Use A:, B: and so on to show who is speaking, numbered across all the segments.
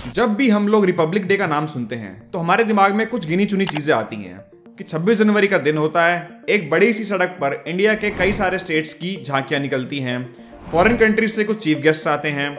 A: जब भी हम लोग रिपब्लिक डे का नाम सुनते हैं तो हमारे दिमाग में कुछ गिनी चुनी चीजें आती हैं कि 26 जनवरी का दिन होता है, एक बड़ी सी सड़क पर इंडिया के कई सारे स्टेट्स की झांकियां निकलती हैं, फॉरेन कंट्रीज से कुछ चीफ गेस्ट्स आते हैं,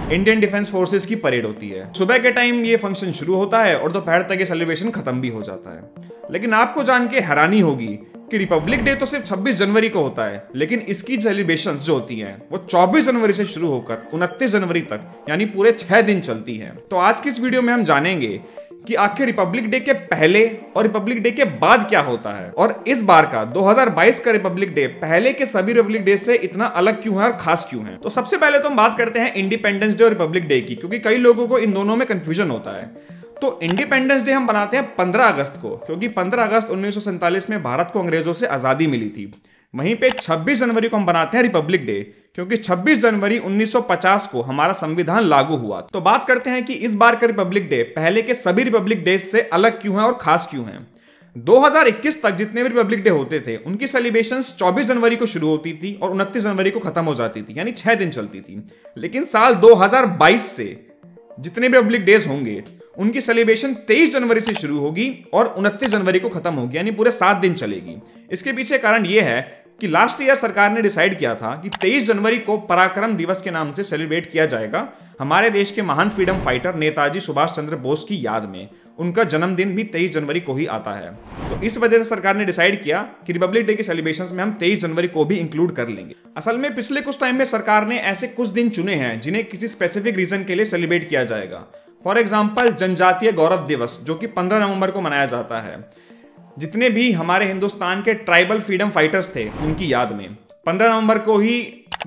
A: इंडियन डिफेंस फोर्सेस की परेड होती है। सुबह के टाइम ये फंक्शन शुरू होता है और दोपहर तक ये सेलिब्रेशन खत्म भी हो जाता है। लेकिन आपको जान के हैरानी होगी कि रिपब्लिक डे तो सिर्फ 26 जनवरी को होता है, लेकिन इसकी सेलिब्रेशंस जो होती हैं वो 24 जनवरी से शुरू होकर 29 जनवरी तक यानी पूरे 6 दिन चलती हैं। तो आज की इस वीडियो में हम जानेंगे कि आखिर रिपब्लिक डे के पहले और रिपब्लिक डे के बाद क्या होता है, और इस बार का 2022 का रिपब्लिक डे पहले के सभी रिपब्लिक डे से इतना अलग क्यों है और खास क्यों है। तो सबसे पहले तो हम बात करते हैं इंडिपेंडेंस डे और रिपब्लिक डे की, क्योंकि कई लोगों को इन दोनों में कंफ्यूजन होता है। तो इंडिपेंडेंस डे हम बनाते हैं 15 अगस्त को, क्योंकि 15 अगस्त 1947 में भारत को अंग्रेजों से आजादी मिली थी। वहीं पे 26 जनवरी को हम बनाते हैं रिपब्लिक डे, क्योंकि 26 जनवरी 1950 को हमारा संविधान लागू हुआ। तो बात करते हैं कि इस बार का रिपब्लिक डे पहले के सभी रिपब्लिक डे से अलग क्यों है और खास क्यों है। 2021 तक जितने भी रिपब्लिक डे होते थे उनकी सेलिब्रेशंस 24 जनवरी को शुरू होती थी और 29 जनवरी को खत्म हो जाती थी, यानी 6 दिन चलती थी। लेकिन साल 2022 से जितने भी रिपब्लिक डेज होंगे उनकी सेलिब्रेशन 23 जनवरी से शुरू होगी और 29 जनवरी को खत्म होगी, यानी पूरे 7 दिन चलेगी। इसके पीछे कारण यह है कि लास्ट ईयर सरकार ने डिसाइड किया था कि 23 जनवरी को पराक्रम दिवस के नाम से सेलिब्रेट किया जाएगा हमारे देश के महान फ्रीडम फाइटर नेताजी सुभाष चंद्र बोस की याद में। उनका जन्मदिन भी 23 जनवरी को ही आता है। तो इस वजह से सरकार ने डिसाइड किया कि रिपब्लिक डे के सेलिब्रेशंस में हम 23 जनवरी को भी इंक्लूड कर लेंगे। असल में पिछले कुछ टाइम में सरकार ने ऐसे कुछ दिन चुने हैं जिन्हें किसी स्पेसिफिक रीजन के लिए सेलिब्रेट किया जाएगा। फॉर एग्जाम्पल जनजातीय गौरव दिवस, जो कि 15 नवंबर को मनाया जाता है। जितने भी हमारे हिंदुस्तान के ट्राइबल फ्रीडम फाइटर्स थे उनकी याद में 15 नवंबर को ही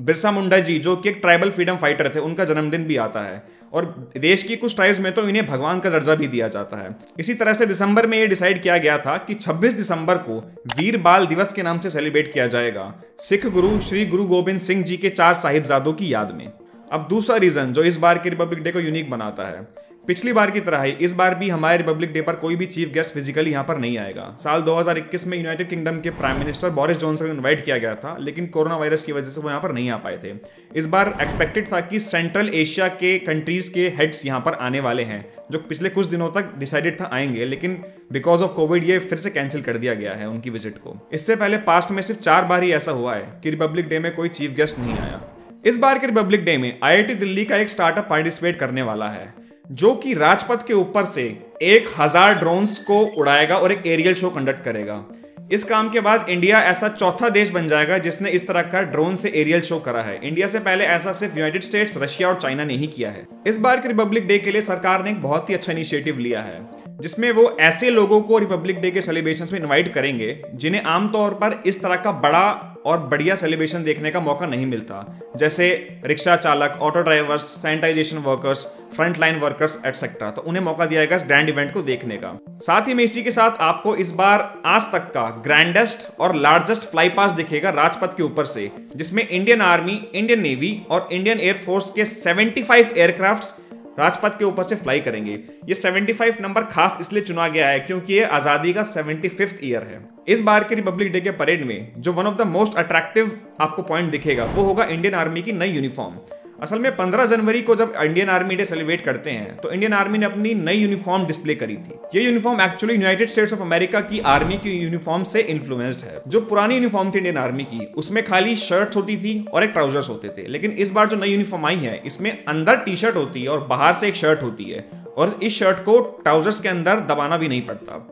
A: बिरसा मुंडा जी, जो कि एक ट्राइबल फ्रीडम फाइटर थे, उनका जन्मदिन भी आता है। और देश की कुछ ट्राइब्स में तो इन्हें भगवान का दर्जा भी दिया जाता है। इसी तरह से दिसंबर में यह डिसाइड किया गया था कि 26 दिसंबर को वीर बाल दिवस के नाम से सेलिब्रेट किया जाएगा सिख गुरु श्री गुरु गोबिंद सिंह जी के 4 साहिबजादों की याद में। अब दूसरा रीजन जो इस बार के रिपब्लिक डे को यूनिक बनाता है, पिछली बार की तरह ही इस बार भी हमारे रिपब्लिक डे पर कोई भी चीफ गेस्ट फिजिकली यहां पर नहीं आएगा। साल 2021 में यूनाइटेड किंगडम के प्राइम मिनिस्टर बोरिस जॉनसन को इनवाइट किया गया था, लेकिन कोरोना वायरस की वजह से वो यहां पर नहीं आ पाए थे। इस बार एक्सपेक्टेड था कि सेंट्रल एशिया के कंट्रीज के हेड्स यहां पर आने वाले हैं, जो पिछले कुछ दिनों तक डिसाइडेड था आएंगे, लेकिन बिकॉज ऑफ कोविड ये फिर से कैंसिल कर दिया गया है उनकी विजिट को। इससे पहले पास्ट में सिर्फ 4 बार ही ऐसा हुआ है कि रिपब्लिक डे में कोई चीफ गेस्ट नहीं आया। इस बार के रिपब्लिक डे में IIT दिल्ली का एक स्टार्टअप पार्टिसिपेट करने वाला है, जो कि राजपथ के ऊपर से 1000 ड्रोन्स को उड़ाएगा और एक एरियल शो कंडक्ट करेगा। इस काम के बाद इंडिया ऐसा चौथा देश बन जाएगा जिसने इस तरह का ड्रोन से एरियल शो करा है। इंडिया से पहले ऐसा सिर्फ यूनाइटेड स्टेट्स, रशिया और चाइना ने ही किया है। इस बार के रिपब्लिक डे के लिए सरकार ने एक बहुत ही अच्छा इनिशिएटिव लिया है, जिसमें वो ऐसे लोगों को रिपब्लिक डे के सेलिब्रेशंस में इनवाइट करेंगे जिन्हें आमतौर पर इस तरह का बड़ा और बढ़िया सेलिब्रेशन देखने का मौका नहीं मिलता, जैसे रिक्शा चालक, auto drivers, sanitization workers, front line workers etcetera. तो उन्हें मौका दिया जाएगा इस ग्रैंड इवेंट को देखने का। साथ ही में इसी के साथ आपको इस बार आज तक का ग्रैंडेस्ट और लार्जेस्ट फ्लाई पास दिखेगा राजपथ के ऊपर से, जिसमें इंडियन आर्मी, इंडियन नेवी और इंडियन एयरफोर्स के 75 एयरक्राफ्ट राजपथ के ऊपर से फ्लाई करेंगे। ये 75 नंबर खास इसलिए चुना गया है क्योंकि ये आजादी का 75th ईयर है। इस बार के रिपब्लिक डे के परेड में जो one of the most attractive आपको पॉइंट दिखेगा वो होगा इंडियन आर्मी की नई यूनिफॉर्म। असल में 15 जनवरी को जब इंडियन आर्मी डे सेलिब्रेट करते हैं तो इंडियन आर्मी ने अपनी नई यूनिफॉर्म डिस्प्ले करी थी। ये uniform actually United states of America की आर्मी की यूनिफॉर्म से इन्फ्लुएंस्ड है। जो पुरानी यूनिफॉर्म थी इंडियन आर्मी की, उसमें खाली शर्ट्स होती थी और एक ट्राउजर्स होते थे, लेकिन इस बार जो नई यूनिफॉर्म आई है इसमें अंदर टी शर्ट होती है और बाहर से एक शर्ट होती है, और इस शर्ट को ट्राउजर्स के अंदर दबाना भी नहीं पड़ता।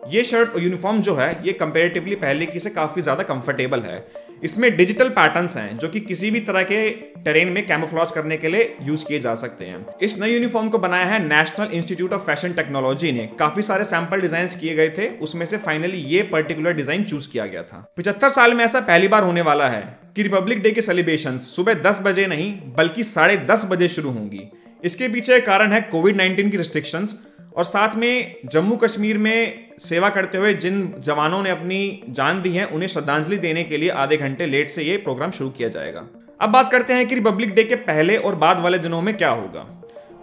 A: ये शर्ट और यूनिफॉर्म जो है ये कंपैरेटिवली पहले की से काफी ज्यादा कंफर्टेबल है। इसमें डिजिटल पैटर्न्स हैं जो कि किसी भी तरह के टेरेन में कैमोफ्लेज करने के लिए यूज किए जा सकते हैं। इस नई यूनिफॉर्म को बनाया है national institute of fashion technology ने। काफी सारे सैंपल डिजाइन किए गए थे, उसमें से फाइनली ये पर्टिकुलर डिजाइन चूज किया गया था। 75 साल में ऐसा पहली बार होने वाला है कि रिपब्लिक डे के सेलिब्रेशन सुबह 10 बजे नहीं बल्कि 10:30 बजे शुरू होंगी। इसके पीछे कारण है कोविड-19 की रिस्ट्रिक्शंस, और साथ में जम्मू कश्मीर में सेवा करते हुए जिन जवानों ने अपनी जान दी है उन्हें श्रद्धांजलि देने के लिए आधे घंटे लेट से ये प्रोग्राम शुरू किया जाएगा। अब बात करते हैं कि रिपब्लिक डे के पहले और बाद वाले दिनों में क्या होगा।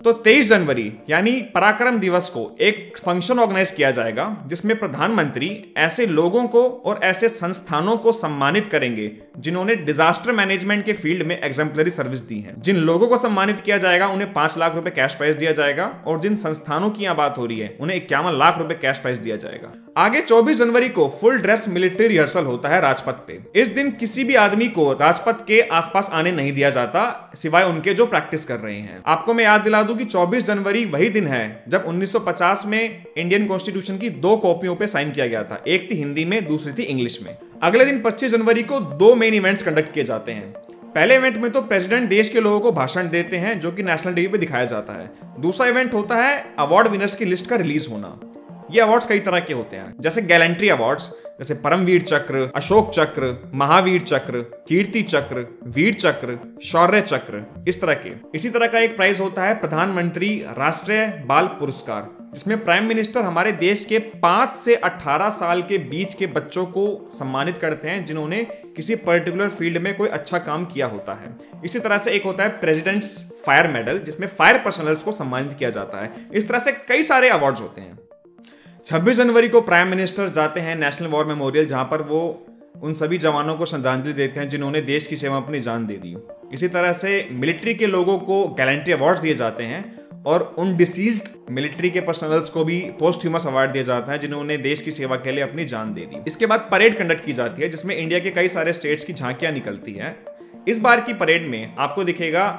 A: तो 23 जनवरी यानी पराक्रम दिवस को एक फंक्शन ऑर्गेनाइज किया जाएगा जिसमें प्रधानमंत्री ऐसे लोगों को और ऐसे संस्थानों को सम्मानित करेंगे जिन्होंने डिजास्टर मैनेजमेंट के फील्ड में एग्जाम्पलरी सर्विस दी है। जिन लोगों को सम्मानित किया जाएगा उन्हें 5 लाख रुपए कैश प्राइज दिया जाएगा और जिन संस्थानों की यहां बात हो रही है उन्हें 51 लाख रुपए कैश प्राइज दिया जाएगा। आगे 24 जनवरी को फुल ड्रेस मिलिट्री रिहर्सल होता है राजपथ पे। इस दिन किसी भी आदमी को राजपथ के आसपास आने नहीं दिया जाता सिवाय उनके जो प्रैक्टिस कर रहे हैं। आपको मैं याद दिला दूं कि 24 जनवरी वही दिन है जब 1950 में इंडियन कॉन्स्टिट्यूशन की 2 कॉपियों पे साइन किया गया था। एक थी हिंदी में, दूसरी थी इंग्लिश में। अगले दिन 25 जनवरी को 2 मेन इवेंट्स कंडक्ट किए जाते हैं। पहले इवेंट में तो प्रेसिडेंट देश के लोगों को भाषण देते हैं जो कि नेशनल टीवी पे दिखाया जाता है। दूसरा इवेंट होता है अवार्ड विनर्स की लिस्ट का रिलीज होना। ये अवार्ड्स कई तरह के होते हैं, जैसे गैलेंट्री अवार्ड्स जैसे परमवीर चक्र, अशोक चक्र, महावीर चक्र, कीर्ति चक्र, वीर चक्र, शौर्य चक्र, इस तरह के। इसी तरह का एक प्राइज होता है प्रधानमंत्री राष्ट्रीय बाल पुरस्कार, जिसमें प्राइम मिनिस्टर हमारे देश के 5 से 18 साल के बीच के बच्चों को सम्मानित करते हैं जिन्होंने किसी पर्टिकुलर फील्ड में कोई अच्छा काम किया होता है। इसी तरह से एक होता है प्रेसिडेंट्स फायर मेडल, जिसमें फायर पर्सनल्स को सम्मानित किया जाता है। इस तरह से कई सारे अवार्ड्स होते हैं। 26 जनवरी को प्राइम मिनिस्टर जाते हैं नेशनल वॉर मेमोरियल, जहां पर वो उन सभी जवानों को श्रद्धांजलि देते हैं जिन्होंने देश की सेवा में अपनी जान दे दी। इसी तरह से मिलिट्री के लोगों को गैलेंट्री अवार्ड्स दिए जाते हैं और उन डिसीज्ड मिलिट्री के पर्सनल्स को भी पोस्टह्यूमस अवार्ड दिया जाता है जिन्होंने देश की सेवा के लिए अपनी जान दे दी। इसके बाद परेड कंडक्ट की जाती है जिसमें इंडिया के कई सारे स्टेट्स की झांकियां निकलती हैं। इस बार की परेड में आपको दिखेगा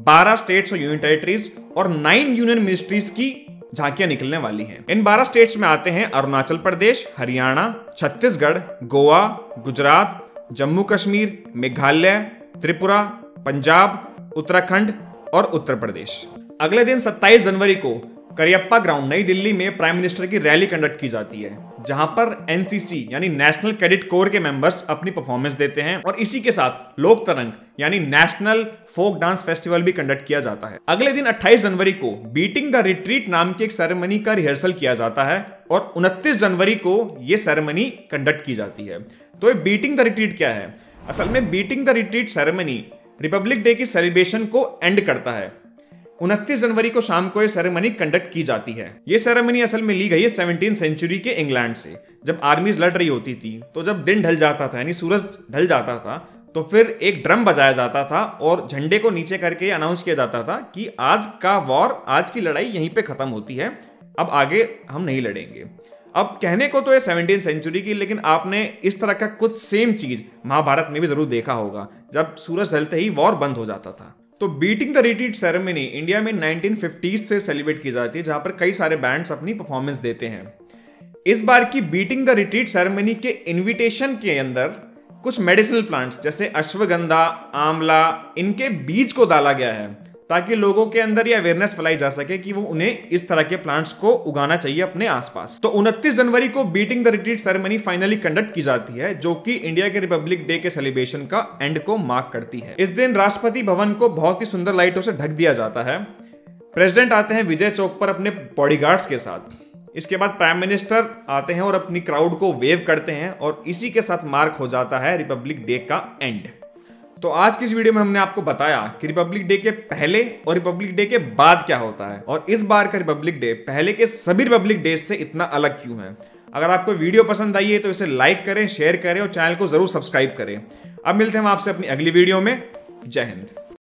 A: 12 स्टेट्स और यूनियन टेरिटरीज और 9 यूनियन मिनिस्ट्रीज की झांकियां निकलने वाली हैं। इन 12 स्टेट्स में आते हैं अरुणाचल प्रदेश, हरियाणा, छत्तीसगढ़, गोवा, गुजरात, जम्मू कश्मीर, मेघालय, त्रिपुरा, पंजाब, उत्तराखंड और उत्तर प्रदेश। अगले दिन 27 जनवरी को करियप्पा ग्राउंड नई दिल्ली में प्राइम मिनिस्टर की रैली कंडक्ट की जाती है जहां पर एनसीसी यानी नेशनल कैडेट कोर के मेंबर्स अपनी परफॉर्मेंस देते हैं और इसी के साथ लोक तरंग यानी नेशनल फोक डांस फेस्टिवल भी कंडक्ट किया जाता है। अगले दिन 28 जनवरी को बीटिंग द रिट्रीट नाम की एक सेरेमनी का रिहर्सल किया जाता है और 29 जनवरी को यह सेरेमनी कंडक्ट की जाती है। तो ये बीटिंग द रिट्रीट क्या है? असल में beating the retreat ceremony Republic day की सेलिब्रेशन को एंड करता है। 29 जनवरी को शाम को यह सेरेमनी कंडक्ट की जाती है। यह सेरेमनी असल में ली गई है 17वीं सेंचुरी के इंग्लैंड से, जब आर्मीज लड़ रही होती थी। तो जब दिन ढल जाता था यानी सूरज ढल जाता था तो फिर एक ड्रम बजाया जाता था और झंडे को नीचे करके अनाउंस किया जाता था कि आज का वॉर, आज की लड़ाई यहीं पे खत्म होती है, अब आगे हम नहीं लड़ेंगे। अब कहने को तो ये 17वीं सेंचुरी की, लेकिन आपने इस तरह का कुछ सेम चीज महाभारत में भी जरूर देखा होगा जब सूरज ढलते ही वॉर बंद हो जाता था। तो beating the retreat ceremony India में 1950s से सेलिब्रेट की जाती है, जहां पर कई सारे बैंड्स अपनी परफॉर्मेंस देते हैं। इस बार की बीटिंग द रिट्रीट सेरेमनी के इनविटेशन के अंदर कुछ मेडिसिनल प्लांट्स जैसे अश्वगंधा, आंवला, इनके बीज को डाला गया है ताकि लोगों के अंदर ये अवेयरनेस फैलाई जा सके कि वो उन्हें इस तरह के प्लांट्स को उगाना चाहिए अपने आसपास। तो 29 जनवरी को beating the retreat ceremony finally conduct की जाती है, जो कि इंडिया के रिपब्लिक डे के सेलिब्रेशन का एंड को मार्क करती है। इस दिन राष्ट्रपति भवन को बहुत ही सुंदर लाइटों से ढक दिया जाता है। प्रेसिडेंट आते हैं विजय चौक पर अपने बॉडीगार्ड्स के साथ। इसके बाद प्राइम मिनिस्टर आते हैं और अपनी क्राउड को वेव करते हैं और इसी के साथ मार्क हो जाता है रिपब्लिक डे का एंड। तो आज की इस वीडियो में हमने आपको बताया कि रिपब्लिक डे के पहले और रिपब्लिक डे के बाद क्या होता है और इस बार का रिपब्लिक डे पहले के सभी रिपब्लिक डे से इतना अलग क्यों है। अगर आपको वीडियो पसंद आई है तो इसे लाइक करें, शेयर करें और चैनल को जरूर सब्सक्राइब करें। अब मिलते हैं हम आपसे अपनी अगली वीडियो में। जय हिंद।